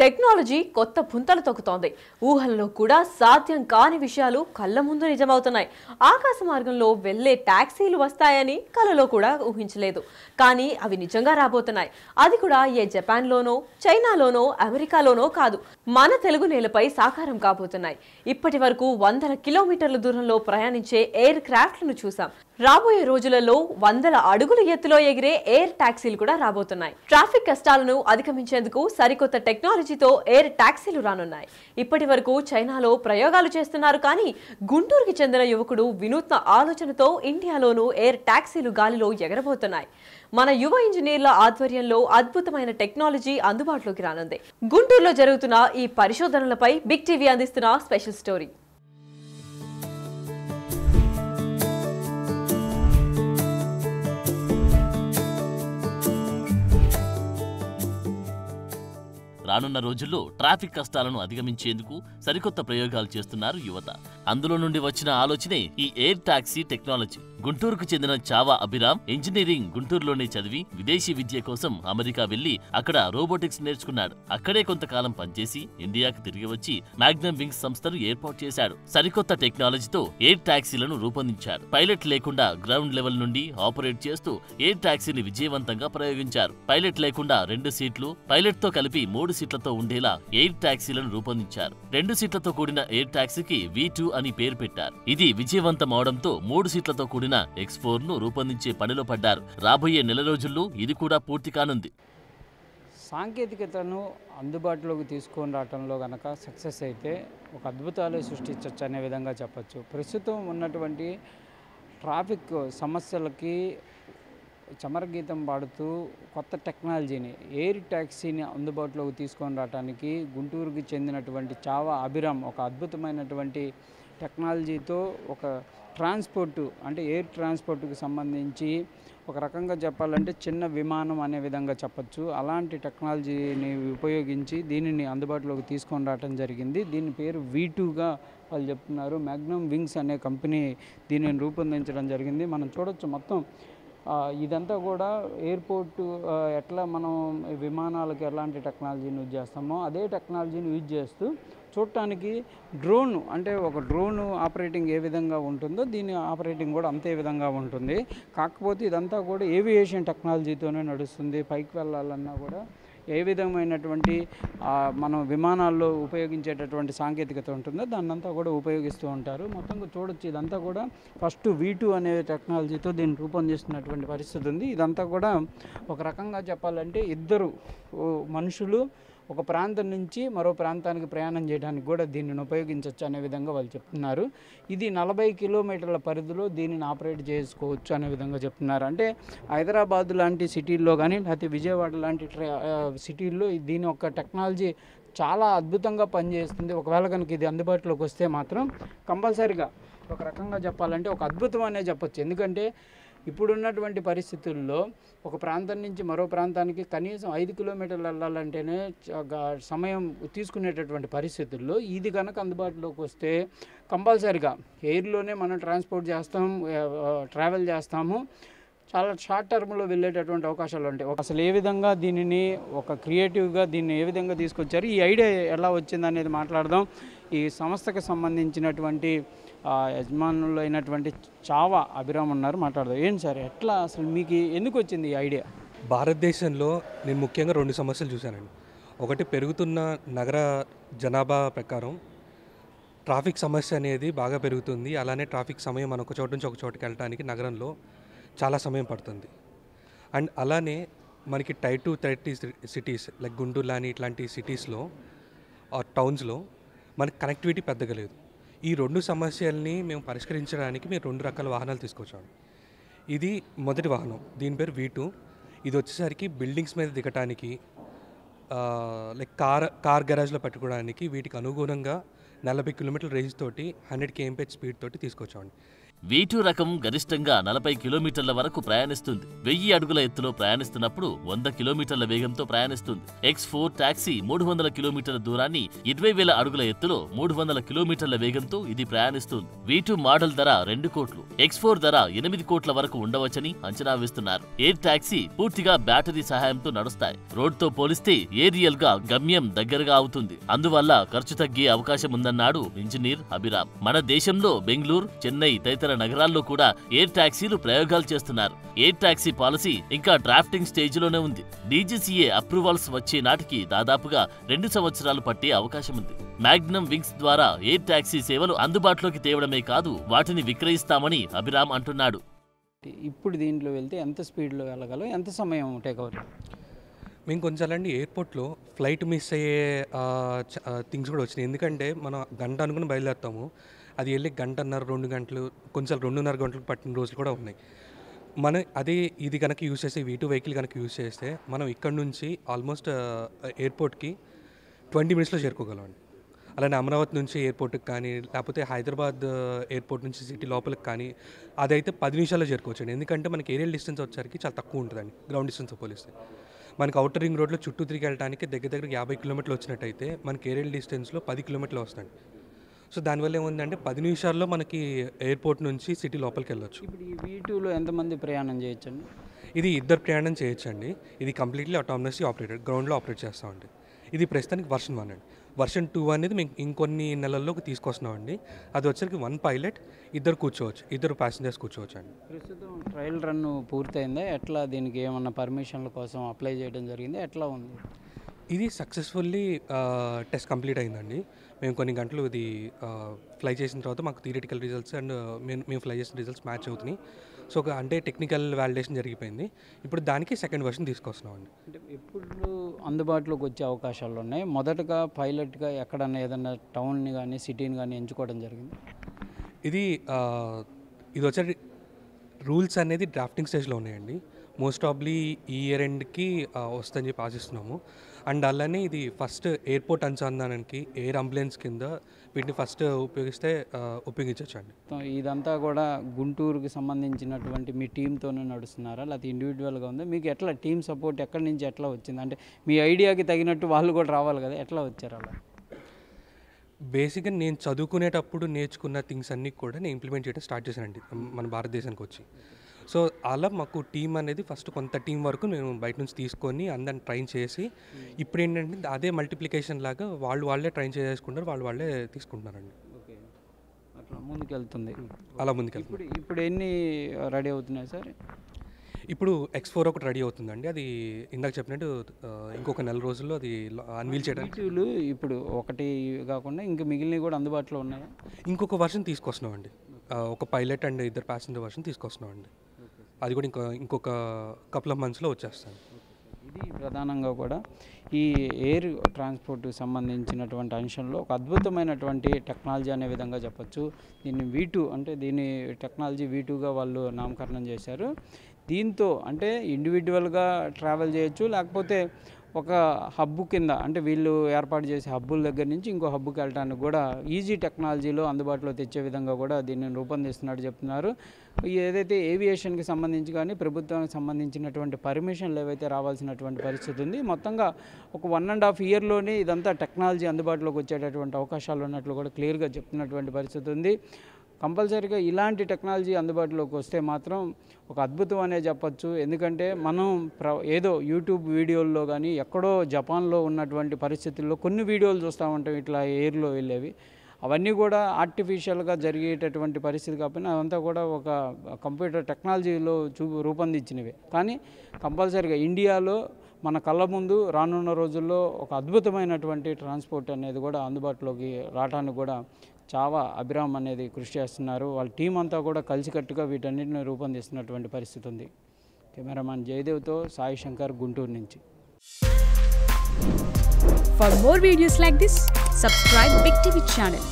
Technology కొత్త పుంతలు తొక్కుతోంది. ఊహల్లో కూడా సాధ్యం కాని విషయాలు కళ్ళ ముందు నిజమవుతున్నాయి. ఆకాశ మార్గంలో వెళ్లే టాక్సీలు వస్తాయని కలలో కూడా ఊహించలేదు. కానీ అవి నిజంగా రాబోతున్నాయి. అది కూడా ఏ జపాన్లోనో, చైనాలోనో, అమెరికాలోనో కాదు, మన తెలుగు నేలపై సాకారం కాబోతున్నాయి. ఇప్పటి వరకు వందల కిలోమీటర్ల దూరంలో ప్రయాణించే ఎయిర్ క్రాఫ్ట్లను చూసాం. రాబోయే రోజులలో వందల అడుగుల ఎత్తులో ఎగిరే ఎయిర్ టాక్సీలు కూడా రాబోతున్నాయి. ట్రాఫిక్ కష్టాలను అధిగమించేందుకు సరికొత్త టెక్నాలజీతో ఎయిర్ టాక్సీలు రానున్నాయి. ఇప్పటి వరకు చైనాలో ప్రయోగాలు చేస్తున్నారు. కానీ గుంటూరుకి చెందిన యువకుడు వినూత్న ఆలోచనతో ఇండియాలోనూ ఎయిర్ టాక్సీలు గాలిలో ఎగరబోతున్నాయి. మన యువ ఇంజనీర్ల ఆధ్వర్యంలో అద్భుతమైన టెక్నాలజీ అందుబాటులోకి రానుంది. గుంటూరులో జరుగుతున్న ఈ పరిశోధనలపై బిగ్ టీవీ అందిస్తున్న స్పెషల్ స్టోరీ. రానున్న రోజుల్లో ట్రాఫిక్ కష్టాలను అధిగమించేందుకు సరికొత్త ప్రయోగాలు చేస్తున్నారు యువత. అందులో నుండి వచ్చిన ఆలోచనే ఈ ఎయిర్ టాక్సీ టెక్నాలజీ. గుంటూరుకు చెందిన చావా అభిరామ్ ఇంజనీరింగ్ గుంటూరులోనే చదివి విదేశీ విద్య కోసం అమెరికా వెళ్లి అక్కడ రోబోటిక్స్ నేర్చుకున్నాడు. అక్కడే కొంతకాలం పనిచేసి ఇండియాకు తిరిగి వచ్చి మ్యాగ్నమ్ వింగ్స్ సంస్థను ఏర్పాటు చేశాడు. సరికొత్త టెక్నాలజీతో ఎయిర్ టాక్సీలను రూపొందించారు. పైలట్ లేకుండా గ్రౌండ్ లెవెల్ నుండి ఆపరేట్ చేస్తూ ఎయిర్ టాక్సీని విజయవంతంగా ప్రయోగించారు. పైలట్ లేకుండా 2 సీట్లు, పైలట్ తో కలిపి 3 సీట్లతో ఉండేలా ఎయిర్ టాక్సీలను రూపొందించారు. 2 సీట్లతో కూడిన ఎయిర్ టాక్సీకి V2 అని పేరు పెట్టారు. ఇది విజయవంతం అవడంతో 3 సీట్లతో కూడిన X4 ను రూపొందించే పనిలో పడ్డారు. రాబోయే నెల రోజుల్లో ఇది కూడా పూర్తి కానుంది. సాంకేతికతను అందుబాటులోకి తీసుకొని రావడంలో కనుక సక్సెస్ అయితే ఒక అద్భుతాలు సృష్టించవచ్చు అనే విధంగా చెప్పచ్చు. ప్రస్తుతం ఉన్నటువంటి ట్రాఫిక్ సమస్యలకి చమరగీతం పాడుతూ కొత్త టెక్నాలజీని ఎయిర్ ట్యాక్సీని అందుబాటులోకి తీసుకొని రావడానికి గుంటూరుకి చెందినటువంటి చావా అభిరామ్ ఒక అద్భుతమైనటువంటి టెక్నాలజీతో ఒక ట్రాన్స్పోర్టు అంటే ఎయిర్ ట్రాన్స్పోర్ట్కి సంబంధించి ఒక రకంగా చెప్పాలంటే చిన్న విమానం అనే విధంగా చెప్పచ్చు. అలాంటి టెక్నాలజీని ఉపయోగించి దీనిని అందుబాటులోకి తీసుకొని రావడం జరిగింది. దీని పేరు V2గా వాళ్ళు చెప్తున్నారు. మ్యాగ్నమ్ వింగ్స్ అనే కంపెనీ దీనిని రూపొందించడం జరిగింది. మనం చూడొచ్చు మొత్తం ఇదంతా కూడా ఎయిర్పోర్టు ఎట్లా మనం విమానాలకు ఎలాంటి టెక్నాలజీని యూజ్ చేస్తామో అదే టెక్నాలజీని యూజ్ చేస్తూ చూడటానికి డ్రోన్ అంటే ఒక డ్రోన్ ఆపరేటింగ్ ఏ విధంగా ఉంటుందో దీని ఆపరేటింగ్ కూడా అంతే విధంగా ఉంటుంది. కాకపోతే ఇదంతా కూడా ఏవియేషన్ టెక్నాలజీతోనే నడుస్తుంది. పైకి వెళ్ళాలన్నా కూడా ఏ విధమైనటువంటి మనం విమానాల్లో ఉపయోగించేటటువంటి సాంకేతికత ఉంటుందో దాన్నంతా కూడా ఉపయోగిస్తూ ఉంటారు. మొత్తంగా చూడొచ్చు ఇదంతా కూడా ఫస్ట్ V2 అనే టెక్నాలజీతో దీన్ని రూపొందిస్తున్నటువంటి పరిస్థితి ఉంది. ఇదంతా కూడా ఒక రకంగా చెప్పాలంటే ఇద్దరు మనుషులు ఒక ప్రాంతం నుంచి మరో ప్రాంతానికి ప్రయాణం చేయడానికి కూడా దీనిని ఉపయోగించవచ్చు అనే విధంగా వాళ్ళు చెప్తున్నారు. ఇది 40 కిలోమీటర్ల పరిధిలో దీనిని ఆపరేట్ చేసుకోవచ్చు అనే విధంగా చెప్తున్నారు. అంటే హైదరాబాద్ లాంటి సిటీల్లో కానీ లేకపోతే విజయవాడ లాంటి సిటీల్లో దీని యొక్క టెక్నాలజీ చాలా అద్భుతంగా పనిచేస్తుంది. ఒకవేళ కనుక ఇది అందుబాటులోకి వస్తే మాత్రం కంపల్సరీగా ఒక రకంగా చెప్పాలంటే ఒక అద్భుతం అనే చెప్పచ్చు. ఎందుకంటే ఇప్పుడున్నటువంటి పరిస్థితుల్లో ఒక ప్రాంతం నుంచి మరో ప్రాంతానికి కనీసం 5 కిలోమీటర్లు వెళ్ళాలంటేనే సమయం తీసుకునేటటువంటి పరిస్థితుల్లో ఇది కనుక అందుబాటులోకి వస్తే కంపల్సరీగా ఎయిర్లోనే మనం ట్రాన్స్పోర్ట్ చేస్తాం, ట్రావెల్ చేస్తాము. చాలా షార్ట్ టర్మ్లో వెళ్ళేటటువంటి అవకాశాలు ఉంటాయి. అసలు ఏ విధంగా దీనిని ఒక క్రియేటివ్గా దీన్ని ఏ విధంగా తీసుకొచ్చారు, ఈ ఐడియా ఎలా వచ్చింది అనేది మాట్లాడదాం. ఈ సంస్థకు సంబంధించినటువంటి యజమానులు అయినటువంటి చావా అభిరామ్ ఉన్నారు, మాట్లాడదాం. ఏంటి సార్ ఎట్లా అసలు మీకు ఎందుకు వచ్చింది ఈ ఐడియా? భారతదేశంలో నేను ముఖ్యంగా 2 సమస్యలు చూశానండి. ఒకటి పెరుగుతున్న నగర జనాభా ప్రకారం ట్రాఫిక్ సమస్య అనేది బాగా పెరుగుతుంది. అలానే ట్రాఫిక్ సమయం మనం ఒక చోటు నుంచి ఒక చోటుకి వెళ్ళడానికి నగరంలో చాలా సమయం పడుతుంది. అండ్ అలానే మనకి టైర్ 2 సిటీస్ లైక్ గుంటూరు లాని ఇట్లాంటి సిటీస్లో టౌన్స్లో మనకి కనెక్టివిటీ పెద్దగా లేదు. ఈ 2 సమస్యల్ని మేము పరిష్కరించడానికి మేము 2 రకాల వాహనాలు తీసుకొచ్చాము. ఇది మొదటి వాహనం, దీని పేరు V2. ఇది వచ్చేసరికి బిల్డింగ్స్ మీద దిగటానికి లైక్ కార్ గరాజ్లో పెట్టుకోవడానికి వీటికి అనుగుణంగా 40 కిలోమీటర్ల రేంజ్ తోటి 100 kmph స్పీడ్ తోటి తీసుకొచ్చామండి. V2 రకం గరిష్టంగా 40 కిలోమీటర్ల వరకు ప్రయాణిస్తుంది. 1000 అడుగుల ఎత్తులో ప్రయాణిస్తున్నప్పుడు 100 కిలోమీటర్ల వేగంతో ప్రయాణిస్తుంది. X4 టాక్సీ 300 కిలోమీటర్ల దూరాన్ని 20,000 అడుగుల ఎత్తులో 300 కిలోమీటర్ల వేగంతో ఇది ప్రయాణిస్తుంది. V2 మోడల్ ధర 2 కోట్లు, X4 ధర 8 కోట్ల వరకు ఉండవచ్చని అంచనా వేస్తున్నారు. ఎయిర్ టాక్సీ పూర్తిగా బ్యాటరీ సహాయంతో నడుస్తాయి. రోడ్తో పోలిస్తే ఏరియల్ గా గమ్యం దగ్గరగా అవుతుంది. అందువల్ల ఖర్చు తగ్గే అవకాశం ఉందన్నాడు ఇంజనీర్ అభిరామ్. మన దేశంలో బెంగళూరు, చెన్నై తదితర నగరాల్లో కూడా ఎయిర్ టాక్సీలు ప్రయోగాలు చేస్తున్నారు. ఎయిర్ టాక్సీ పాలసీ ఇంకా డ్రాఫ్టింగ్ స్టేజ్ లోనే ఉంది. DGCA అప్రూవల్స్ వచ్చే నాటికి దాదాపుగా 2 సంవత్సరాలు పట్టే అవకాశం ఉంది. మ్యాగ్నమ్ వింగ్స్ ద్వారా ఎయిర్ టాక్సీ సేవలు అందుబాటులోకి తేవడమే కాదు, వాటిని విక్రయిస్తామని అభిరామ్ అంటున్నాడు. ఇప్పుడు దీంట్లో వెళ్తే ఎంత స్పీడ్లో వెళ్ళగలం, ఎంత సమయం టేక్ ఓవర్? మేము కొంచెం ఎయిర్పోర్ట్లో ఫ్లైట్ మిస్ అయ్యే థింగ్స్ కూడా వచ్చినాయి. ఎందుకంటే మనం గంట అనుకుని బయలుదేరుతాము, అది వెళ్ళి 1.5-2 గంటలు, కొంచెం 2.5 గంటలకు పట్టిన రోజులు కూడా ఉన్నాయి. అదే ఇది కనుక యూజ్ చేస్తే, V2 వెహికల్ కనుక యూజ్ చేస్తే మనం ఇక్కడ నుంచి ఆల్మోస్ట్ ఎయిర్పోర్ట్కి 20 మినిట్స్లో చేరుకోగలం అండి. అలానే అమరావతి నుంచి ఎయిర్పోర్ట్కి కానీ, లేకపోతే హైదరాబాద్ ఎయిర్పోర్ట్ నుంచి సిటీ లోపలికి కానీ అదైతే 10 నిమిషాల్లో చేరుకోవచ్చండి. ఎందుకంటే మనకి ఏరియల్ డిస్టెన్స్ వచ్చేసరికి చాలా తక్కువ ఉంటుందండి గ్రౌండ్ డిస్టెన్స్ పోలిస్తే. మనకి అవుటర్ రింగ్ రోడ్లో చుట్టూ తిరిగి వెళ్ళడానికి దగ్గర 50 కిలోమీటర్లు వచ్చినట్టయితే మనకి ఏరియల్ డిస్టెన్స్లో 10 కిలోమీటర్లు వస్తుంది. సో దానివల్ల ఏముందంటే 10 నిమిషాల్లో మనకి ఎయిర్పోర్ట్ నుంచి సిటీ లోపలికి వెళ్ళొచ్చు. ఇప్పుడు ఈ V2లో ఎంతమంది ప్రయాణం చేయొచ్చండి? ఇది 2 ప్రయాణం చేయొచ్చండి. ఇది కంప్లీట్లీ ఆటోనమస్లీ ఆపరేటెడ్, గ్రౌండ్లో ఆపరేట్ చేస్తామండి. ఇది ప్రస్తుతానికి వర్షన్ 1 అండి. వర్షన్ 2 అనేది మేము ఇంకొన్ని నెలల్లోకి తీసుకొస్తున్నామండి. అది వచ్చరికి 1 పైలట్, 2 కూర్చోవచ్చు, 2 ప్యాసింజర్స్ కూర్చోవచ్చు అండి. ప్రస్తుతం ట్రయల్ రన్ పూర్తయిందా? ఎట్లా దీనికి ఏమన్నా పర్మిషన్ల కోసం అప్లై చేయడం జరిగిందా? ఎట్లా ఉంది? ఇది సక్సెస్ఫుల్లీ టెస్ట్ కంప్లీట్ అయిందండి. మేము కొన్ని గంటలు ఇది ఫ్లై చేసిన తర్వాత మాకు థియరిటికల్ రిజల్ట్స్ అండ్ మేము ఫ్లై చేసిన రిజల్ట్స్ మ్యాచ్ అవుతున్నాయి. సో అంటే టెక్నికల్ వ్యాలిడేషన్ జరిగిపోయింది. ఇప్పుడు దానికి సెకండ్ వర్షన్ తీసుకొస్తున్నామండి. అంటే ఎప్పుడు అందుబాటులోకి వచ్చే అవకాశాలు ఉన్నాయి? మొదటగా పైలట్గా ఎక్కడన్నా ఏదన్నా టౌన్ని కానీ సిటీని కానీ ఎంచుకోవడం జరిగింది? ఇది వచ్చే రూల్స్ అనేది డ్రాఫ్టింగ్ స్టేజ్లో ఉన్నాయండి. మోస్ట్ ఆబ్లీ ఈ ఇయర్ ఎండ్కి వస్తుందని చెప్పి ఆశిస్తున్నాము. అండ్ అలానే ఇది ఫస్ట్ ఎయిర్పోర్ట్ అనుసంధానానికి ఎయిర్ అంబులెన్స్ కింద వీటిని ఫస్ట్ ఉపయోగించవచ్చు అండి. ఇదంతా కూడా గుంటూరుకి సంబంధించినటువంటి మీ టీంతోనే నడుస్తున్నారా, లేకపోతే ఇండివిజువల్గా ఉందా? మీకు ఎట్లా టీమ్ సపోర్ట్ ఎక్కడి నుంచి ఎట్లా వచ్చింది? అంటే మీ ఐడియాకి తగినట్టు వాళ్ళు కూడా రావాలి కదా, ఎట్లా వచ్చారు అలా? బేసిక్గా నేను చదువుకునేటప్పుడు నేర్చుకున్న థింగ్స్ అన్నీ కూడా నేను ఇంప్లిమెంట్ చేయడం స్టార్ట్ చేశానండి మన భారతదేశానికి వచ్చి. సో అలా మాకు టీం అనేది ఫస్ట్ కొంత టీం వరకు మేము బయట నుంచి తీసుకొని అందరిని ట్రైన్ చేసి, ఇప్పుడు ఏంటంటే అదే మల్టిప్లికేషన్ లాగా వాళ్ళే ట్రైన్ చేసుకుంటారు, వాళ్ళే తీసుకుంటున్నారండి. ఓకే, అట్లా ముందుకెళ్తుంది. అలా ముందుకెళ్తుంది. ఇప్పుడు ఎన్ని రెడీ అవుతున్నాయి సార్? ఇప్పుడు X4 ఒకటి రెడీ అవుతుందండి. అది ఇందాక చెప్పినట్టు ఇంకొక 4 రోజుల్లో అది అన్వీల్ చేయడానికి. ఇప్పుడు ఒకటి కాకుండా ఇంకా మిగిలినవి కూడా అందుబాటులో ఉన్నాయా? ఇంకొక వర్షన్ తీసుకొస్తున్నామండి. ఒక పైలట్ అండ్ 2 ప్యాసింజర్ వర్షన్ తీసుకొస్తున్నామండి. అది కూడా ఇంకొక కపుల్ ఆఫ్ మంత్స్లో వచ్చేస్తాను. ఇది ప్రధానంగా కూడా ఈ ఎయిర్ ట్రాన్స్పోర్ట్కి సంబంధించినటువంటి అంశంలో ఒక అద్భుతమైనటువంటి టెక్నాలజీ అనే విధంగా చెప్పచ్చు. దీన్ని V2 అంటే దీని టెక్నాలజీ V2గా వాళ్ళు నామకరణం చేశారు. దీంతో అంటే ఇండివిజువల్గా ట్రావెల్ చేయొచ్చు, లేకపోతే ఒక హబ్బు కింద అంటే వీళ్ళు ఏర్పాటు చేసే హబ్బుల దగ్గర నుంచి ఇంకో హబ్బుకి వెళ్ళడానికి కూడా ఈజీ టెక్నాలజీలో అందుబాటులో తెచ్చే విధంగా కూడా దీన్ని రూపొందిస్తున్నట్టు చెప్తున్నారు. ఏదైతే ఏవియేషన్కి సంబంధించి కానీ ప్రభుత్వానికి సంబంధించినటువంటి పర్మిషన్లు ఏవైతే రావాల్సినటువంటి పరిస్థితి ఉంది, మొత్తంగా ఒక 1.5 ఇయర్లోనే ఇదంతా టెక్నాలజీ అందుబాటులోకి వచ్చేటటువంటి అవకాశాలు ఉన్నట్లు కూడా క్లియర్గా చెప్తున్నటువంటి పరిస్థితి ఉంది. కంపల్సరీగా ఇలాంటి టెక్నాలజీ అందుబాటులోకి వస్తే మాత్రం ఒక అద్భుతం అనే చెప్పచ్చు. ఎందుకంటే మనం ఏదో యూట్యూబ్ వీడియోల్లో కానీ ఎక్కడో జపాన్లో ఉన్నటువంటి పరిస్థితుల్లో కొన్ని వీడియోలు చూస్తూ ఉంటాం ఇట్లా ఎయిర్లో వెళ్ళేవి. అవన్నీ కూడా ఆర్టిఫిషియల్గా జరిగేటటువంటి పరిస్థితి కాకపోయినా అదంతా కూడా ఒక కంప్యూటర్ టెక్నాలజీలో రూపొందించినవే. కానీ కంపల్సరీగా ఇండియాలో మన కళ్ళ ముందు రానున్న రోజుల్లో ఒక అద్భుతమైనటువంటి ట్రాన్స్పోర్ట్ అనేది కూడా అందుబాటులోకి రావడానికి కూడా చావా అభిరామ్ అనేది కృషి చేస్తున్నారు. వాళ్ళ టీం అంతా కూడా కలిసికట్టుగా వీటన్నిటిని రూపొందిస్తున్నటువంటి పరిస్థితి ఉంది. కెమెరామ్యాన్ జయదేవ్తో సాయి శంకర్, గుంటూరు నుంచి. For more videos like this, subscribe Big TV channel.